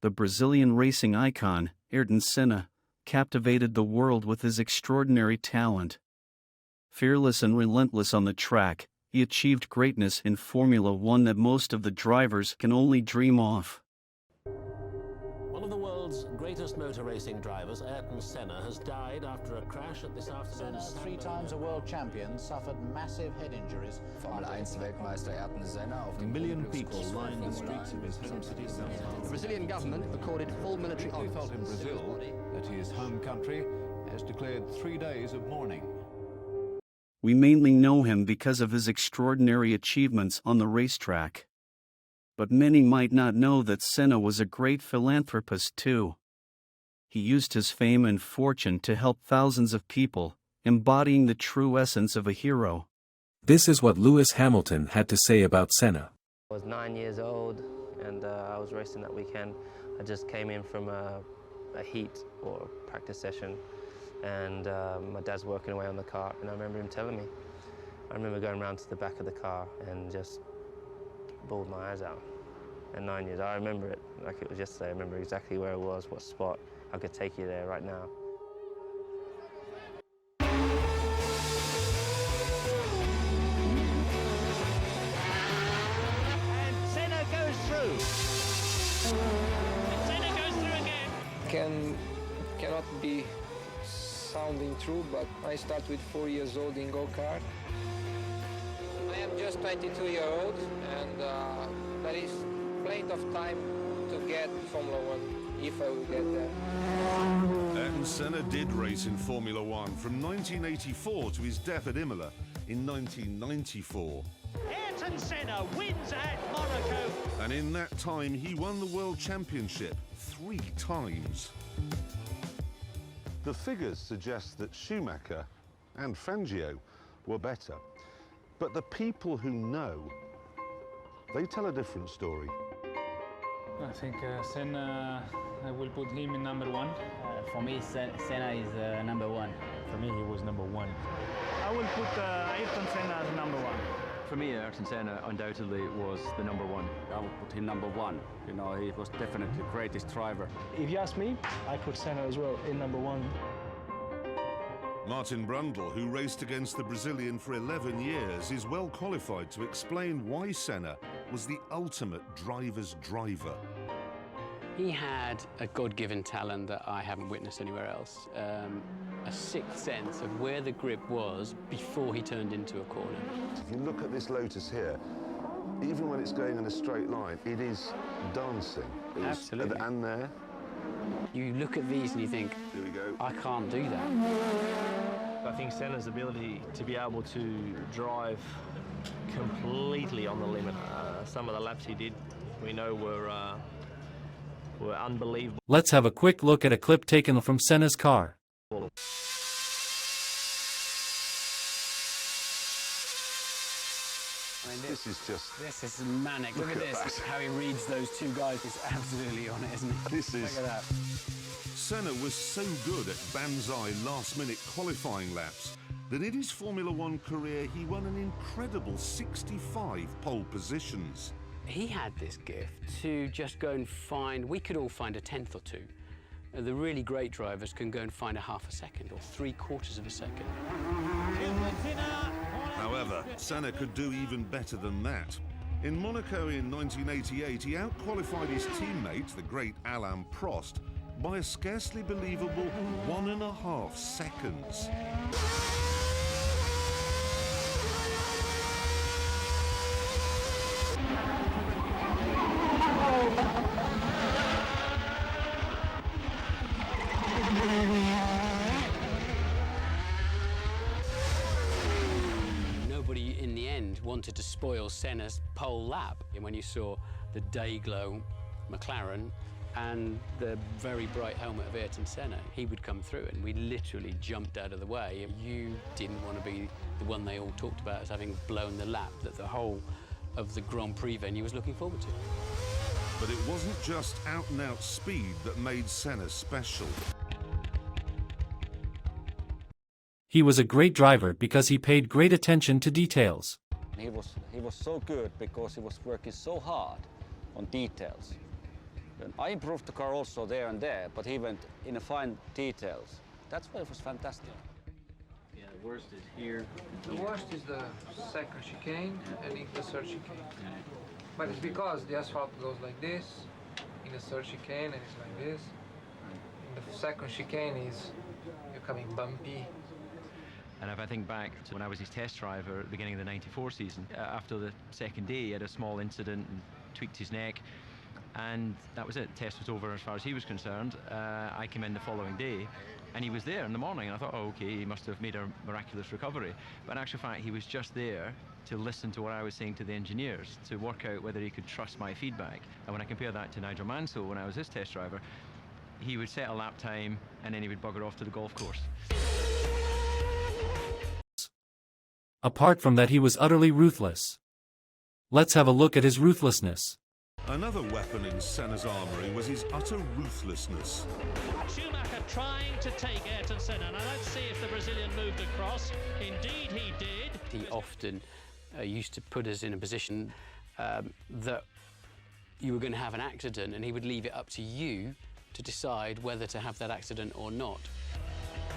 The Brazilian racing icon, Ayrton Senna, captivated the world with his extraordinary talent. Fearless and relentless on the track, he achieved greatness in Formula One that most of the drivers can only dream of. One of the world's greatest motor racing drivers, Ayrton Senna, has died after a crash at this afternoon's... Senna, 3 times a world champion, suffered massive head injuries. Formel 1 Weltmeister Ayrton Senna. A million people lined the streets of his home city. The Brazilian government accorded full military We felt in Brazil that his home country has declared 3 days of mourning. We mainly know him because of his extraordinary achievements on the racetrack. But many might not know that Senna was a great philanthropist too. He used his fame and fortune to help thousands of people, embodying the true essence of a hero. This is what Lewis Hamilton had to say about Senna. I was 9 years old and I was racing that weekend. I just came in from a heat or a practice session, and my dad's working away on the car, and I remember him telling me. I remember going around to the back of the car and just bawled my eyes out. At 9 years, I remember it like it was yesterday. I remember exactly where it was, what spot. I could take you there right now. And Senna goes through. Senna goes through again. Cannot be sounding true, but I start with 4 years old in go-kart. I am just 22-year-old, and there is plenty of time to get Formula One, if I will get there. Ayrton Senna did race in Formula One from 1984 to his death at Imola in 1994. Ayrton Senna wins at Monaco. And in that time, he won the World Championship 3 times. The figures suggest that Schumacher and Fangio were better. But the people who know, they tell a different story. I think Senna, I will put him in number 1. For me, Senna is number 1. For me, he was number 1. I will put Ayrton Senna as number 1. For me, Ayrton Senna undoubtedly was the number 1. I would put him number 1. You know, he was definitely the greatest driver. If you ask me, I put Senna as well in number 1. Martin Brundle, who raced against the Brazilian for 11 years, is well qualified to explain why Senna was the ultimate driver's driver. He had a God-given talent that I haven't witnessed anywhere else. A sixth sense of where the grip was before he turned into a corner. If you look at this Lotus here, even when it's going in a straight line, it is dancing. Absolutely. And there. You look at these and you think, here we go. I can't do that. I think Senna's ability to be able to drive completely on the limit. Some of the laps he did, we know were unbelievable. Let's have a quick look at a clip taken from Senna's car. This is manic. Look at this. How he reads those two guys. He's absolutely on it, isn't he? Look at that. Senna was so good at banzai last-minute qualifying laps that in his Formula One career he won an incredible 65 pole positions. He had this gift to just go and find, we could all find a tenth or two. The really great drivers can go and find a half a second or 3/4 of a second. However, Senna could do even better than that. In Monaco in 1988, he out-qualified his teammate, the great Alain Prost, by a scarcely believable 1.5 seconds. Nobody in the end wanted to spoil Senna's pole lap. And when you saw the day-glow McLaren and the very bright helmet of Ayrton Senna, he would come through and we literally jumped out of the way. You didn't want to be the one they all talked about as having blown the lap that the whole of the Grand Prix venue was looking forward to. But it wasn't just out-and-out speed that made Senna special. He was a great driver because he paid great attention to details. He was so good because he was working so hard on details. And I improved the car also there and there, but he went in the fine details. That's why it was fantastic. Yeah, the worst is here. The worst is the second chicane and in the third chicane. But it's because the asphalt goes like this, in the third chicane and it's like this. In the second chicane is you're coming bumpy. And if I think back to when I was his test driver at the beginning of the '94 season, after the second day he had a small incident and tweaked his neck, and that was it. The test was over as far as he was concerned. I came in the following day and he was there in the morning, and I thought, oh, okay, he must have made a miraculous recovery. But in actual fact, he was just there to listen to what I was saying to the engineers, to work out whether he could trust my feedback. And when I compare that to Nigel Mansell, when I was his test driver, he would set a lap time and then he would bugger off to the golf course. Apart from that, he was utterly ruthless. Let's have a look at his ruthlessness. Another weapon in Senna's armoury was his utter ruthlessness. Schumacher trying to take Ayrton Senna. Now let's see if the Brazilian moved across. Indeed he did. He often used to put us in a position that you were going to have an accident, and he would leave it up to you to decide whether to have that accident or not.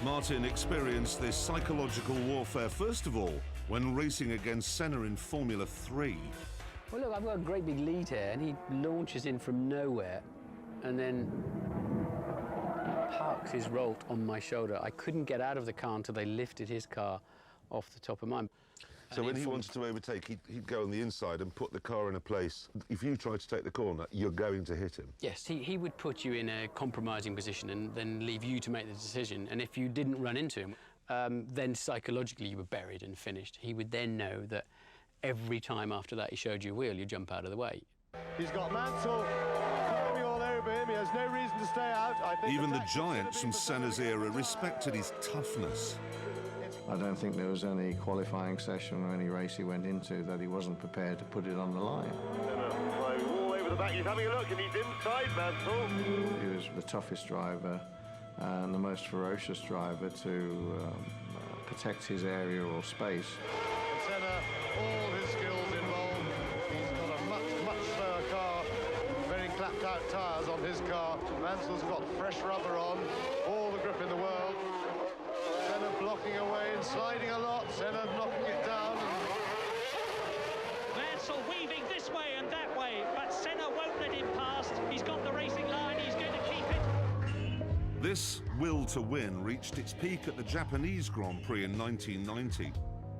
Martin experienced this psychological warfare first of all when racing against Senna in Formula 3. Well, look, I've got a great big lead here, and he launches in from nowhere and then parks his Rolt on my shoulder. I couldn't get out of the car until they lifted his car off the top of mine. So when he wanted to overtake, he'd go on the inside and put the car in a place. If you tried to take the corner, you're going to hit him. Yes, he would put you in a compromising position and then leave you to make the decision. And if you didn't run into him, then psychologically you were buried and finished. He would then know that every time after that he showed you a wheel, you jump out of the way. He's got Mansell climbing all over him. He has no reason to stay out. I think even the giants from Senna's era respected his toughness. I don't think there was any qualifying session or any race he went into that he wasn't prepared to put it on the line. All over the back, he's having a look and he's inside Mansell. He was the toughest driver and the most ferocious driver to protect his area or space. And Senna, all his skills involved. He's got a much slower car, very clapped out tyres on his car. Mansell's got fresh rubber on, all the grip in the world. Senna blocking away and sliding a lot, Senna knocking it down. Mansell weaving this way and that way, but Senna won't let him past. He's got the racing line, he's going to keep it. This will to win reached its peak at the Japanese Grand Prix in 1990.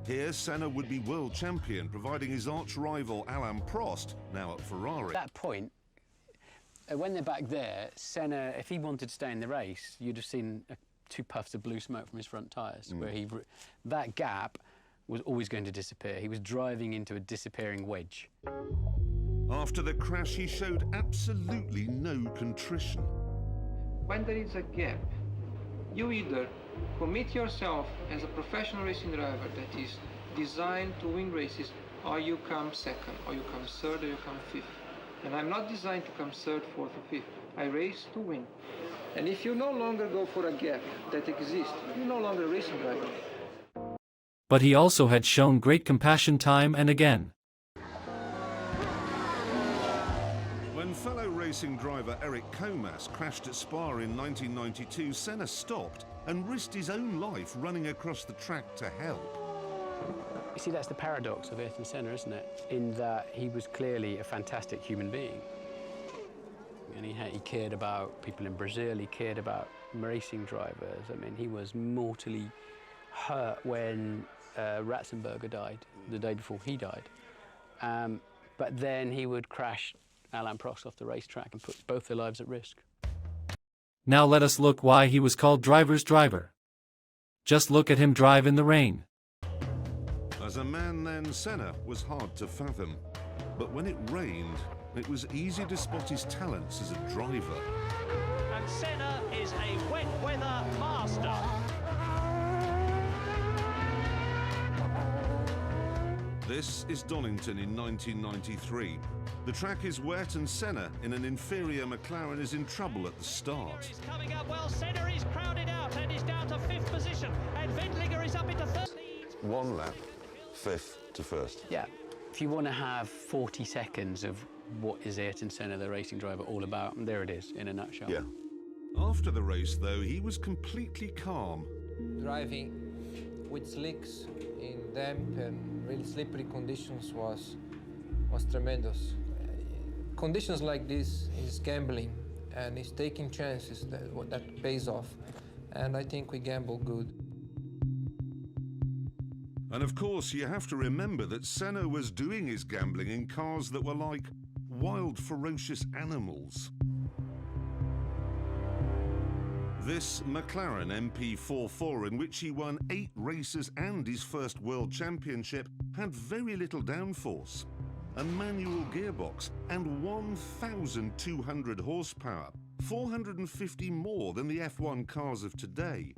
Here, Senna would be world champion, providing his arch-rival Alain Prost, now at Ferrari. At that point, when they're back there, Senna, if he wanted to stay in the race, you'd have seen 2 puffs of blue smoke from his front tyres, where that gap was always going to disappear. He was driving into a disappearing wedge. After the crash, he showed absolutely no contrition. When there is a gap, you either commit yourself as a professional racing driver that is designed to win races, or you come second, or you come third, or you come fifth. And I'm not designed to come third, fourth, or fifth. I race to win. And if you no longer go for a gap that exists, you're no longer a racing driver. But he also had shown great compassion time and again. When fellow racing driver Eric Comas crashed at Spa in 1992, Senna stopped and risked his own life running across the track to help. You see, that's the paradox of Ayrton Senna, isn't it? In that he was clearly a fantastic human being. And he cared about people in Brazil, he cared about racing drivers. I mean, he was mortally hurt when Ratzenberger died, the day before he died. But then he would crash Alain Prost off the racetrack and put both their lives at risk. Now let us look why he was called driver's driver. Just look at him drive in the rain. As a man then, Senna was hard to fathom. But when it rained, it was easy to spot his talents as a driver. And Senna is a wet weather master. This is Donington in 1993. The track is wet and Senna in an inferior McLaren is in trouble at the start. He's coming up well, Senna is crowded out and is down to 5th position. And Wendlinger is up into 3rd. 1 lap, 5th to 1st. Yeah. If you want to have 40 seconds of what is Ayrton Senna, the racing driver, all about? And there it is, in a nutshell. Yeah. After the race, though, he was completely calm. Driving with slicks in damp and really slippery conditions was tremendous. Conditions like this is gambling, and it's taking chances that pays off. And I think we gambled good. And of course, you have to remember that Senna was doing his gambling in cars that were like wild, ferocious animals. This McLaren MP44, in which he won 8 races and his first world championship, had very little downforce, a manual gearbox and 1,200 horsepower, 450 more than the F1 cars of today.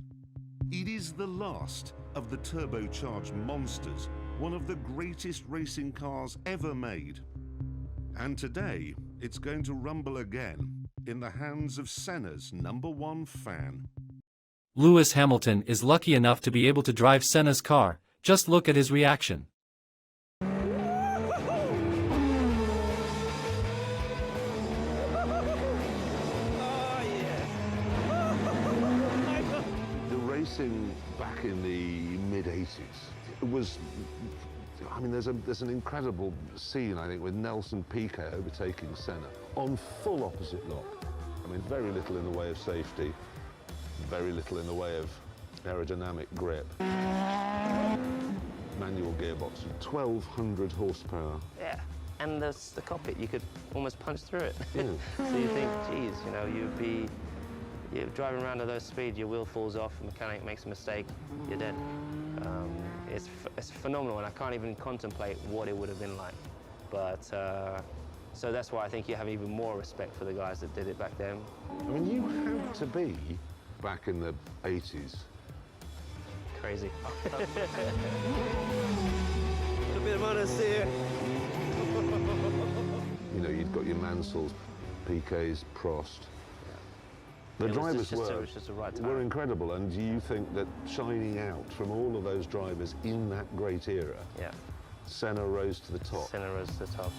It is the last of the turbocharged monsters, one of the greatest racing cars ever made. And today, it's going to rumble again in the hands of Senna's #1 fan. Lewis Hamilton is lucky enough to be able to drive Senna's car. Just look at his reaction. The racing back in the mid-80s, it was, I mean, there's an incredible scene, I think, with Nelson Piquet overtaking Senna on full opposite lock. I mean, very little in the way of safety, very little in the way of aerodynamic grip. Manual gearbox, 1,200 horsepower. Yeah, and the cockpit, you could almost punch through it. So you think, geez, you know, you're driving around at those speeds, your wheel falls off, the mechanic makes a mistake, you're dead. It's phenomenal, and I can't even contemplate what it would have been like. But so that's why I think you have even more respect for the guys that did it back then. I mean, you had to be, back in the 80s, crazy. A bit of honesty here. You know, you'd got your Mansells, Piquets, Prost. The drivers were incredible, and do you think that shining out from all of those drivers in that great era, Senna rose to the top? Senna rose to the top.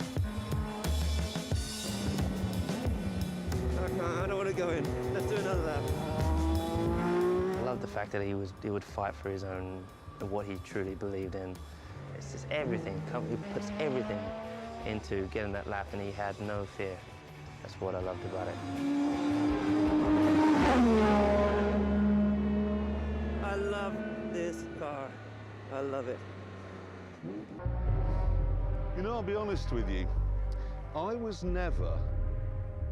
I don't want to go in. Let's do another lap. I love the fact that he would fight for his own, what he truly believed in. It's just everything. He puts everything into getting that lap, and he had no fear. That's what I loved about it. I love this car. I love it. You know, I'll be honest with you, I was never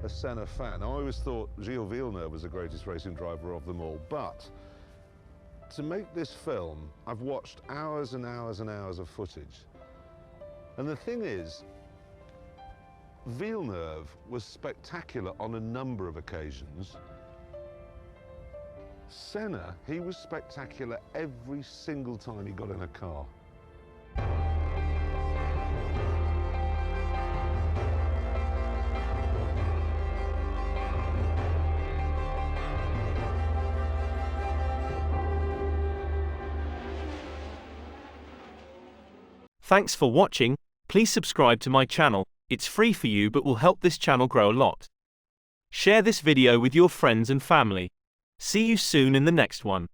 a Senna fan. I always thought Gilles Villeneuve was the greatest racing driver of them all, but to make this film, I've watched hours and hours and hours of footage. And the thing is, Villeneuve was spectacular on a number of occasions. Senna, he was spectacular every single time he got in a car. Thanks for watching. Please subscribe to my channel. It's free for you but will help this channel grow a lot. Share this video with your friends and family. See you soon in the next one.